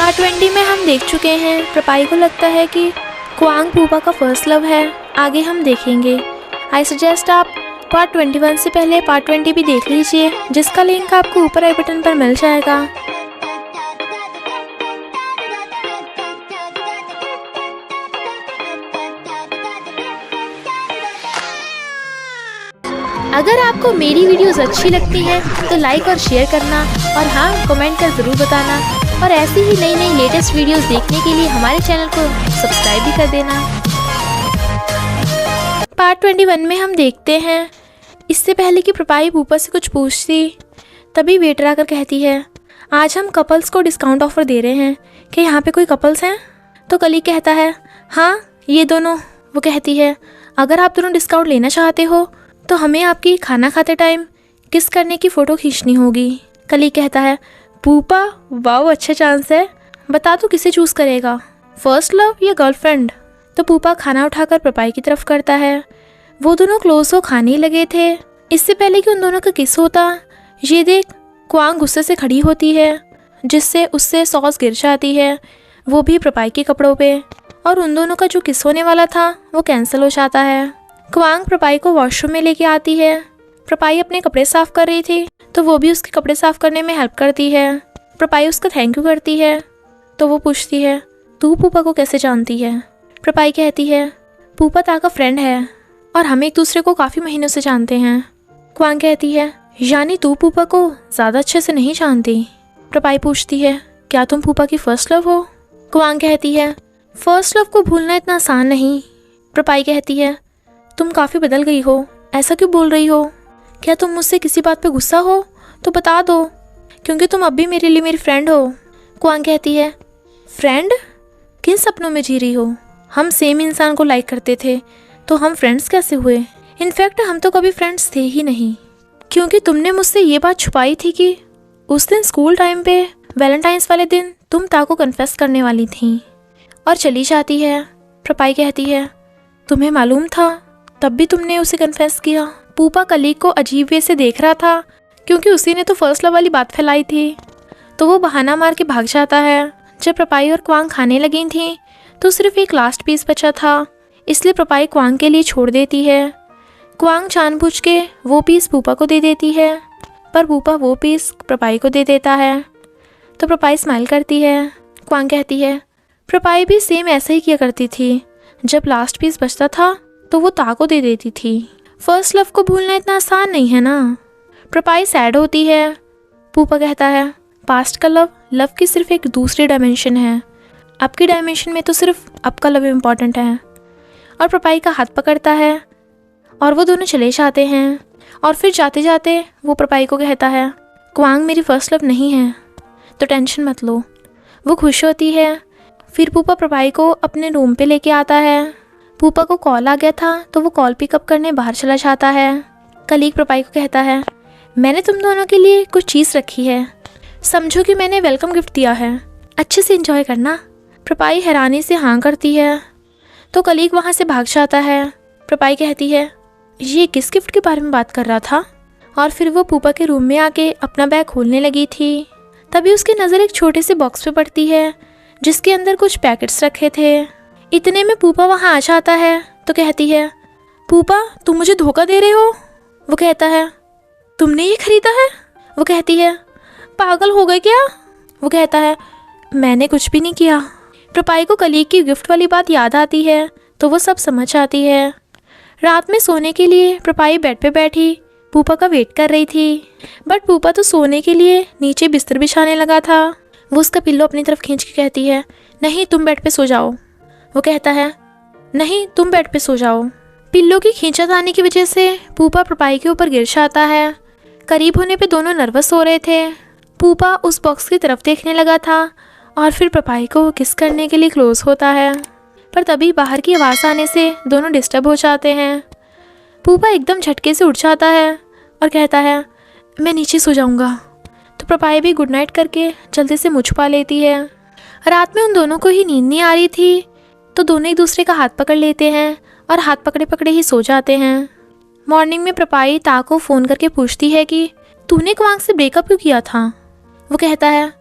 Part 20 में हम देख चुके हैं प्रपाई को लगता है कि क्वांग पूपा का फर्स्ट लव है। आगे हम देखेंगे। आई सजेस्ट आप पार्ट 21 से पहले पार्ट 20 भी देख लीजिए, जिसका लिंक आपको ऊपर आई बटन पर मिल जाएगा। अगर आपको मेरी वीडियोस अच्छी लगती है तो लाइक और शेयर करना, और हाँ, कमेंट कर ज़रूर बताना। और ऐसी ही नई नई लेटेस्ट वीडियोस देखने के लिए हमारे चैनल को सब्सक्राइब भी कर देना। पार्ट 21 में हम देखते हैं, इससे पहले कि प्रपाई पूपा से कुछ पूछती, तभी वेटर आकर कहती है, आज हम कपल्स को डिस्काउंट ऑफर दे रहे हैं, कि यहाँ पे कोई कपल्स हैं? तो कलीग कहता है, हाँ ये दोनों। वो कहती है, अगर आप दोनों डिस्काउंट लेना चाहते हो तो हमें आपकी खाना खाते टाइम किस करने की फ़ोटो खींचनी होगी। कलीग कहता है, पूपा वाओ, अच्छा चांस है, बता तू किसे चूज़ करेगा, फर्स्ट लव या गर्लफ्रेंड? तो पूपा खाना उठाकर प्रपाई की तरफ करता है। वो दोनों क्लोज हो खाने ही लगे थे। इससे पहले कि उन दोनों का किस होता, ये देख क्वांग गुस्से से खड़ी होती है, जिससे उससे सॉस गिर जाती है, वो भी प्रपाई के कपड़ों पे, और उन दोनों का जो किस होने वाला था वो कैंसिल हो जाता है। क्वांग प्रपाई को वॉशरूम में लेके आती है। प्रपाई अपने कपड़े साफ कर रही थी तो वो भी उसके कपड़े साफ करने में हेल्प करती है। प्रपाई उसका थैंक यू करती है तो वो पूछती है, तू पूपा को कैसे जानती है? प्रपाई कहती है, पूपा ता का फ्रेंड है और हम एक दूसरे को काफ़ी महीनों से जानते हैं। क्वांग कहती है, यानी तू पूपा को ज़्यादा अच्छे से नहीं जानती? प्रपाई पूछती है, क्या तुम पूपा की फ़र्स्ट लव हो? क्वांग कहती है, फर्स्ट लव को भूलना इतना आसान नहीं। प्रपाई कहती है, तुम काफ़ी बदल गई हो, ऐसा क्यों बोल रही हो? क्या तुम मुझसे किसी बात पे गुस्सा हो तो बता दो, क्योंकि तुम अब भी मेरे लिए मेरी फ्रेंड हो। क्वांग कहती है, फ्रेंड? किन सपनों में जी रही हो? हम सेम इंसान को लाइक करते थे तो हम फ्रेंड्स कैसे हुए? इनफैक्ट हम तो कभी फ्रेंड्स थे ही नहीं, क्योंकि तुमने मुझसे ये बात छुपाई थी कि उस दिन स्कूल टाइम पे वैलेंटाइंस वाले दिन तुम ता को कन्फेस करने वाली थी। और चली जाती है। प्रपाई कहती है, तुम्हें मालूम था तब भी तुमने उसे कन्फेस किया? पूपा कलीग को अजीब वे से देख रहा था, क्योंकि उसी ने तो फर्स्ट लव वाली बात फैलाई थी, तो वो बहाना मार के भाग जाता है। जब प्रपाई और क्वांग खाने लगी थी तो सिर्फ एक लास्ट पीस बचा था, इसलिए प्रपाई क्वांग के लिए छोड़ देती है। क्वांग जानबूझ के वो पीस पूपा को दे देती है, पर पूपा वो पीस प्रपाई को दे देता है, तो प्रपाई स्माइल करती है। क्वांग कहती है, प्रपाई भी सेम ऐसा ही किया करती थी, जब लास्ट पीस बचता था तो वो ता को दे देती थी। फर्स्ट लव को भूलना इतना आसान नहीं है ना। प्रपाई सैड होती है। पूपा कहता है, पास्ट का लव की सिर्फ एक दूसरी डायमेंशन है, अब की डायमेंशन में तो सिर्फ अब का लव इम्पॉर्टेंट है। और प्रपाई का हाथ पकड़ता है और वो दोनों चले जाते हैं। और फिर जाते जाते वो प्रपाई को कहता है, क्वांग मेरी फर्स्ट लव नहीं है तो टेंशन मत लो। वो खुश होती है। फिर पूपा प्रपाई को अपने रूम पे लेके आता है। पूपा को कॉल आ गया था तो वो कॉल पिकअप करने बाहर चला जाता है। कलीग प्रपाई को कहता है, मैंने तुम दोनों के लिए कुछ चीज़ रखी है, समझो कि मैंने वेलकम गिफ्ट दिया है, अच्छे से एंजॉय करना। प्रपाई हैरानी से हाँ करती है तो कलीग वहाँ से भाग जाता है। प्रपाई कहती है, ये किस गिफ्ट के बारे में बात कर रहा था? और फिर वो पूपा के रूम में आके अपना बैग खोलने लगी थी, तभी उसकी नज़र एक छोटे से बॉक्स पे पड़ती है जिसके अंदर कुछ पैकेट्स रखे थे। इतने में पूपा वहाँ आ जाता है तो कहती है, पूपा तुम मुझे धोखा दे रहे हो? वो कहता है, तुमने ये खरीदा है? वो कहती है, पागल हो गए क्या? वो कहता है, मैंने कुछ भी नहीं किया। प्रपाई को कलीग की गिफ्ट वाली बात याद आती है तो वो सब समझ आती है। रात में सोने के लिए प्रपाई बेड पे बैठी पूपा का वेट कर रही थी, बट पूपा तो सोने के लिए नीचे बिस्तर बिछाने लगा था। वो उसका पिल्लो अपनी तरफ खींच के कहती है, नहीं तुम बेड पे सो जाओ। वो कहता है, नहीं तुम बेड पे सो जाओ। पिल्लो की खींचातानी की वजह से पूपा प्रपाई के ऊपर गिर जाता है। करीब होने पे दोनों नर्वस हो रहे थे। पूपा उस बॉक्स की तरफ देखने लगा था और फिर प्रपाई को किस करने के लिए क्लोज होता है, पर तभी बाहर की आवाज़ आने से दोनों डिस्टर्ब हो जाते हैं। पूपा एकदम झटके से उठ जाता है और कहता है, मैं नीचे सो जाऊँगा। तो प्रपाई भी गुड नाइट करके जल्दी से मुँह छुपा लेती है। रात में उन दोनों को ही नींद नहीं आ रही थी तो दोनों एक दूसरे का हाथ पकड़ लेते हैं और हाथ पकड़े पकड़े ही सो जाते हैं। मॉर्निंग में प्रपाई ता को फ़ोन करके पूछती है कि तूने क्वांग से ब्रेकअप क्यों किया था? वो कहता है,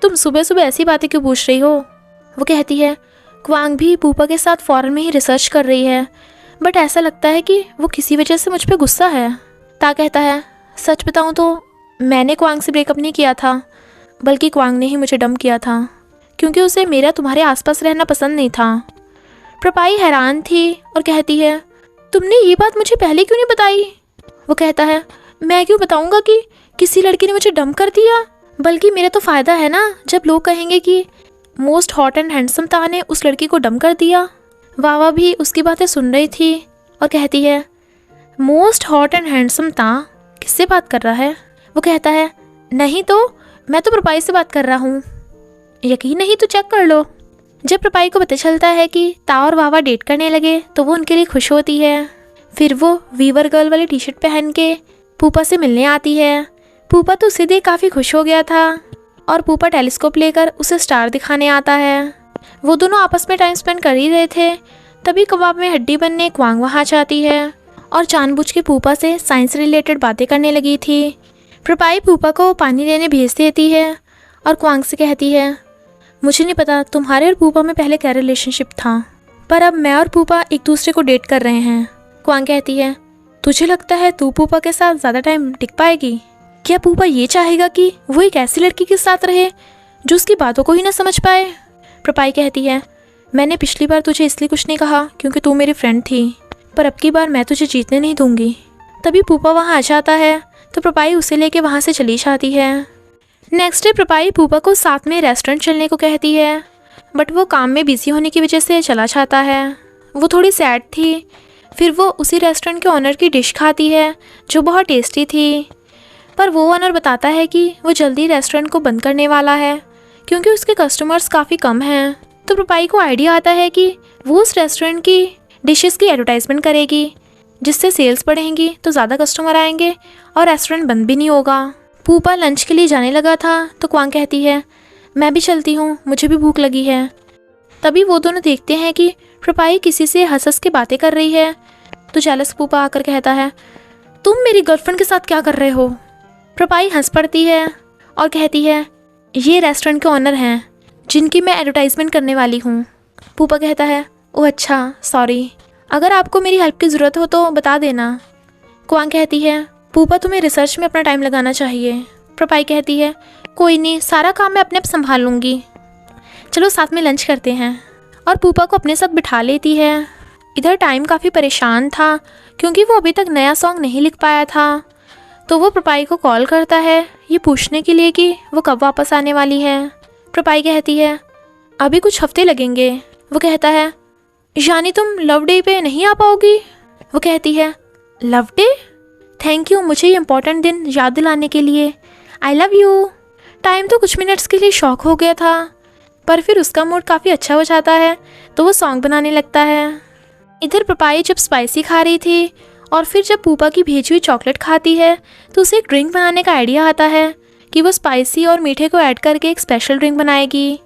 तुम सुबह सुबह ऐसी बातें क्यों पूछ रही हो? वो कहती है क्वांग भी पूपा के साथ फॉरेन में ही रिसर्च कर रही है, बट ऐसा लगता है कि वो किसी वजह से मुझ पे गुस्सा है। ता कहता है सच बताऊँ तो मैंने क्वांग से ब्रेकअप नहीं किया था, बल्कि क्वांग ने ही मुझे डंप किया था, क्योंकि उसे मेरा तुम्हारे आसपास रहना पसंद नहीं था। प्रपाई हैरान थी और कहती है तुमने ये बात मुझे पहले क्यों नहीं बताई? वो कहता है मैं क्यों बताऊंगा कि किसी लड़की ने मुझे डंप कर दिया, बल्कि मेरा तो फ़ायदा है ना जब लोग कहेंगे कि मोस्ट हॉट एंड हैंडसम ता ने उस लड़की को डंप कर दिया। वावा भी उसकी बातें सुन रही थी और कहती है मोस्ट हॉट एंड हैंडसम ता किससे बात कर रहा है? वो कहता है नहीं तो मैं तो प्रपाई से बात कर रहा हूँ, यकीन नहीं तो चेक कर लो। जब प्रपाई को पता चलता है कि ता और वावा डेट करने लगे तो वो उनके लिए खुश होती है। फिर वो वीवर गर्ल वाली टी शर्ट पहन के पूपा से मिलने आती है। पूपा तो उसे देख काफ़ी खुश हो गया था और पूपा टेलीस्कोप लेकर उसे स्टार दिखाने आता है। वो दोनों आपस में टाइम स्पेंड कर ही रहे थे, तभी कबाब में हड्डी बनने क्वांग वहाँ जाती है और जानबूझ के पूपा से साइंस रिलेटेड बातें करने लगी थी। प्रपाई पूपा को पानी लेने भेज देती है और क्वांग से कहती है मुझे नहीं पता तुम्हारे और पूपा में पहले क्या रिलेशनशिप था, पर अब मैं और पूपा एक दूसरे को डेट कर रहे हैं। क्वांग कहती है तुझे लगता है तू पूपा के साथ ज़्यादा टाइम टिक पाएगी? क्या पूपा ये चाहेगा कि वो एक ऐसी लड़की के साथ रहे जो उसकी बातों को ही ना समझ पाए? प्रपाई कहती है मैंने पिछली बार तुझे इसलिए कुछ नहीं कहा क्योंकि तू मेरी फ्रेंड थी, पर अब की बार मैं तुझे जीतने नहीं दूंगी। तभी पूपा वहाँ आ जाता है तो प्रपाई उसे लेके वहाँ से चली जाती है। नेक्स्ट डे प्रपाई पूपा को साथ में रेस्टोरेंट चलने को कहती है, बट वो काम में बिजी होने की वजह से चला जाता है। वो थोड़ी सैड थी। फिर वो उसी रेस्टोरेंट के ओनर की डिश खाती है जो बहुत टेस्टी थी, पर वो ओनर बताता है कि वो जल्दी रेस्टोरेंट को बंद करने वाला है क्योंकि उसके कस्टमर्स काफ़ी कम हैं। तो प्रपाई को आइडिया आता है कि वो उस रेस्टोरेंट की डिशेस की एडवर्टाइजमेंट करेगी, जिससे सेल्स बढ़ेंगी तो ज़्यादा कस्टमर आएंगे और रेस्टोरेंट बंद भी नहीं होगा। पूपा लंच के लिए जाने लगा था तो क्वांग कहती है मैं भी चलती हूँ, मुझे भी भूख लगी है। तभी वो दोनों देखते हैं कि प्रपाई किसी से हंस हंस के बातें कर रही है। तो जेलस पूपा आकर कहता है तुम मेरी गर्लफ्रेंड के साथ क्या कर रहे हो? प्रपाई हंस पड़ती है और कहती है ये रेस्टोरेंट के ओनर हैं जिनकी मैं एडवर्टाइजमेंट करने वाली हूँ। पूपा कहता है ओह अच्छा, सॉरी, अगर आपको मेरी हेल्प की ज़रूरत हो तो बता देना। क्वांग कहती है पूपा तुम्हें रिसर्च में अपना टाइम लगाना चाहिए। प्रपाई कहती है कोई नहीं, सारा काम मैं अपने आप संभाल लूँगी, चलो साथ में लंच करते हैं। और पूपा को अपने साथ बिठा लेती है। इधर टाइम काफ़ी परेशान था क्योंकि वो अभी तक नया सॉन्ग नहीं लिख पाया था। तो वो प्रपाई को कॉल करता है ये पूछने के लिए कि वो कब वापस आने वाली है। प्रपाई कहती है अभी कुछ हफ्ते लगेंगे। वो कहता है यानी तुम लव डे पे नहीं आ पाओगी? वो कहती है लव डे? थैंक यू मुझे ये इम्पोर्टेंट दिन याद दिलाने के लिए, आई लव यू। टाइम तो कुछ मिनट्स के लिए शॉक हो गया था, पर फिर उसका मूड काफ़ी अच्छा हो जाता है तो वो सॉन्ग बनाने लगता है। इधर प्रपाई जब स्पाइसी खा रही थी और फिर जब पूपा की भेजी हुई चॉकलेट खाती है तो उसे एक ड्रिंक बनाने का आइडिया आता है कि वो स्पाइसी और मीठे को ऐड करके एक स्पेशल ड्रिंक बनाएगी।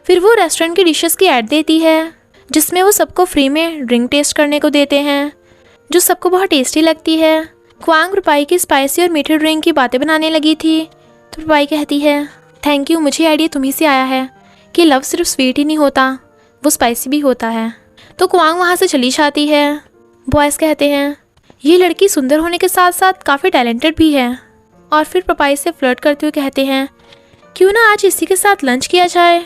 फिर वो रेस्टोरेंट की डिशेस की ऐड देती है जिसमें वो सबको फ्री में ड्रिंक टेस्ट करने को देते हैं, जो सबको बहुत टेस्टी लगती है। क्वांग प्रपाई की स्पाइसी और मीठे ड्रिंक की बातें बनाने लगी थी तो प्रपाई कहती है थैंक यू, मुझे आइडिया तुम्ही से आया है कि लव सिर्फ स्वीट ही नहीं होता, वो स्पाइसी भी होता है। तो क्वांग वहाँ से चली जाती है। बॉयज़ कहते हैं ये लड़की सुंदर होने के साथ साथ काफ़ी टैलेंटेड भी है, और फिर प्रपाई से फ्लर्ट करते हुए कहते हैं क्यों ना आज इसी के साथ लंच किया जाए।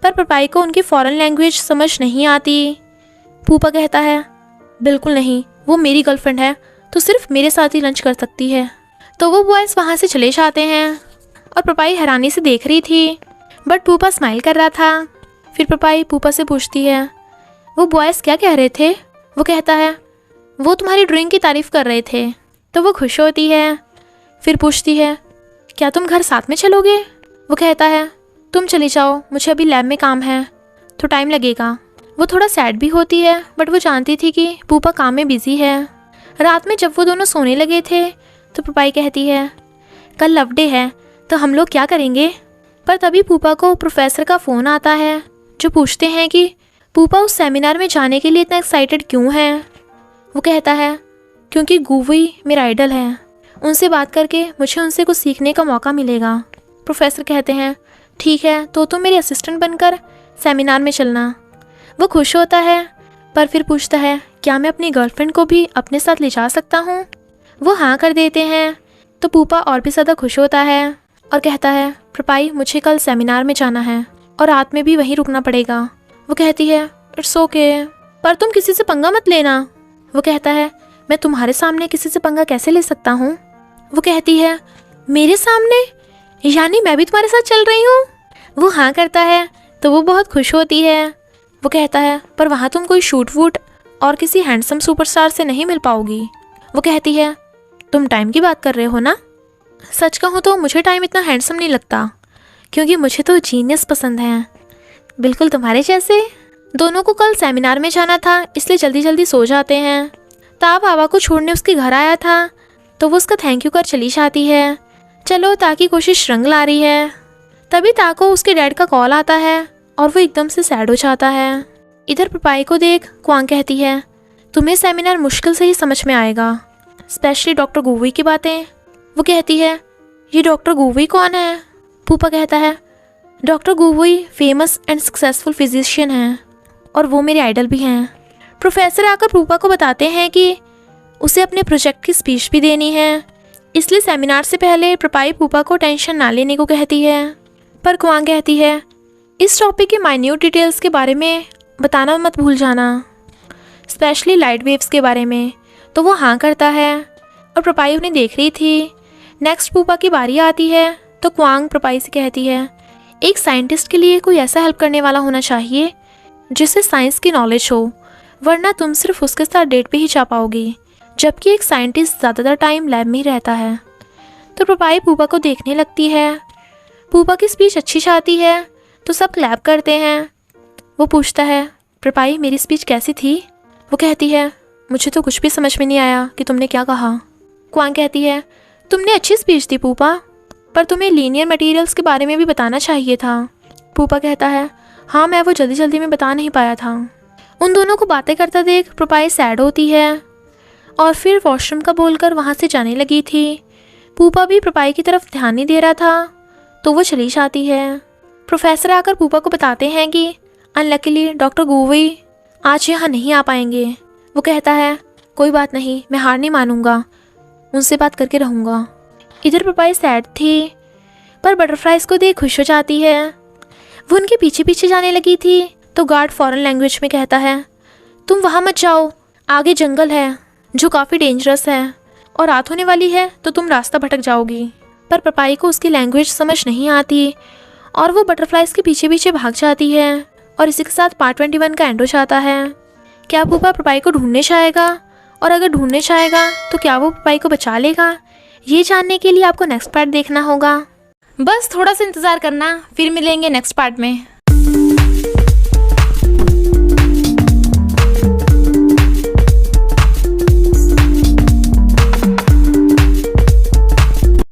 पर प्रपाई को उनकी फॉरेन लैंग्वेज समझ नहीं आती। पूपा कहता है बिल्कुल नहीं, वो मेरी गर्लफ्रेंड है तो सिर्फ मेरे साथ ही लंच कर सकती है। तो वो बॉयज़ वहाँ से चले जाते हैं और प्रपाई हैरानी से देख रही थी, बट पूपा स्माइल कर रहा था। फिर प्रपाई पूपा से पूछती है वो बॉयज़ क्या कह रहे थे? वो कहता है वो तुम्हारी ड्रिंक की तारीफ़ कर रहे थे। तो वो खुश होती है। फिर पूछती है क्या तुम घर साथ में चलोगे? वो कहता है तुम चली जाओ, मुझे अभी लैब में काम है तो टाइम लगेगा। वो थोड़ा सैड भी होती है, बट वो जानती थी कि पूपा काम में बिजी है। रात में जब वो दोनों सोने लगे थे तो प्रपाई कहती है कल लव डे है तो हम लोग क्या करेंगे? पर तभी पूपा को प्रोफेसर का फ़ोन आता है जो पूछते हैं कि पूपा उस सेमिनार में जाने के लिए इतना एक्साइटेड क्यों है। वो कहता है क्योंकि गूवी मेरा आइडल है, उनसे बात करके मुझे उनसे कुछ सीखने का मौका मिलेगा। प्रोफेसर कहते हैं ठीक है, तो तुम मेरी असिस्टेंट बनकर सेमिनार में चलना। वो खुश होता है, पर फिर पूछता है क्या मैं अपनी गर्लफ्रेंड को भी अपने साथ ले जा सकता हूँ। वो हाँ कर देते हैं तो पूपा और भी ज़्यादा खुश होता है और कहता है प्रपाई मुझे कल सेमिनार में जाना है और रात में भी वहीं रुकना पड़ेगा। वो कहती है इट्स ओके, पर तुम किसी से पंगा मत लेना। वो कहता है मैं तुम्हारे सामने किसी से पंगा कैसे ले सकता हूँ। वो कहती है मेरे सामने, यानी मैं भी तुम्हारे साथ चल रही हूँ। वो हाँ करता है तो वो बहुत खुश होती है। वो कहता है पर वहाँ तुम कोई शूट वूट और किसी हैंडसम सुपरस्टार से नहीं मिल पाओगी। वो कहती है तुम टाइम की बात कर रहे हो ना? सच कहूँ तो मुझे टाइम इतना हैंडसम नहीं लगता, क्योंकि मुझे तो जीनियस पसंद है, बिल्कुल तुम्हारे जैसे। दोनों को कल सेमिनार में जाना था, इसलिए जल्दी जल्दी सो जाते हैं। ता बाबा को छोड़ने उसके घर आया था तो वो उसका थैंक यू कर चली जाती है। चलो ता की कोशिश रंग ला रही है। तभी ता को उसके डैड का कॉल आता है और वो एकदम से सैड हो जाता है। इधर पपाई को देख क्वांग कहती है तुम्हें सेमिनार मुश्किल से ही समझ में आएगा, स्पेशली डॉक्टर गुवी की बातें। वो कहती है ये डॉक्टर गुवी कौन है? पूपा कहता है डॉक्टर गुवी फेमस एंड सक्सेसफुल फिजिशियन हैं और वो मेरे आइडल भी हैं। प्रोफेसर आकर पूपा को बताते हैं कि उसे अपने प्रोजेक्ट की स्पीच भी देनी है, इसलिए सेमिनार से पहले प्रपाई पूपा को टेंशन ना लेने को कहती है। पर क्वांग कहती है इस टॉपिक के माइन्यूट डिटेल्स के बारे में बताना मत भूल जाना, स्पेशली लाइट वेव्स के बारे में। तो वो हाँ करता है और प्रपाई उन्हें देख रही थी। नेक्स्ट पूपा की बारी आती है तो क्वांग प्रपाई से कहती है एक साइंटिस्ट के लिए कोई ऐसा हेल्प करने वाला होना चाहिए जिससे साइंस की नॉलेज हो, वरना तुम सिर्फ उसके साथ डेट पे ही जा पाओगी, जबकि एक साइंटिस्ट ज़्यादातर टाइम लैब में ही रहता है। तो प्रपाई पूपा को देखने लगती है। पूपा की स्पीच अच्छी जाती है तो सब क्लैप करते हैं। वो पूछता है प्रपाई मेरी स्पीच कैसी थी? वो कहती है मुझे तो कुछ भी समझ में नहीं आया कि तुमने क्या कहा। क्वांग कहती है तुमने अच्छी स्पीच दी पूपा, पर तुम्हें लीनियर मटेरियल्स के बारे में भी बताना चाहिए था। पूपा कहता है हाँ मैं वो जल्दी जल्दी में बता नहीं पाया था। उन दोनों को बातें करता देख प्रपाई सैड होती है और फिर वॉशरूम का बोलकर वहाँ से जाने लगी थी। पूपा भी प्रपाई की तरफ ध्यान नहीं दे रहा था तो वो चली जाती है। प्रोफेसर आकर पूपा को बताते हैं कि अनलकीली डॉक्टर गुवी आज यहाँ नहीं आ पाएंगे। वो कहता है कोई बात नहीं, मैं हार नहीं मानूंगा, उनसे बात करके रहूँगा। इधर प्रपाई सैड थी पर बटरफ्लाइज को देख खुश हो जाती है। वो उनके पीछे पीछे जाने लगी थी तो गार्ड फॉरेन लैंग्वेज में कहता है तुम वहाँ मत जाओ, आगे जंगल है जो काफ़ी डेंजरस है और रात होने वाली है तो तुम रास्ता भटक जाओगी। पर प्रपाई को उसकी लैंग्वेज समझ नहीं आती और वो बटरफ्लाइज के पीछे पीछे भाग जाती है और इसी के साथ पार्ट 21 का एंड हो जाता है। क्या पूपा प्रपाई को ढूंढने जाएगा, और अगर ढूंढने जाएगा तो क्या वो प्रपाई को बचा लेगा? ये जानने के लिए आपको नेक्स्ट पार्ट देखना होगा। बस थोड़ा सा इंतज़ार करना, फिर मिलेंगे नेक्स्ट पार्ट में।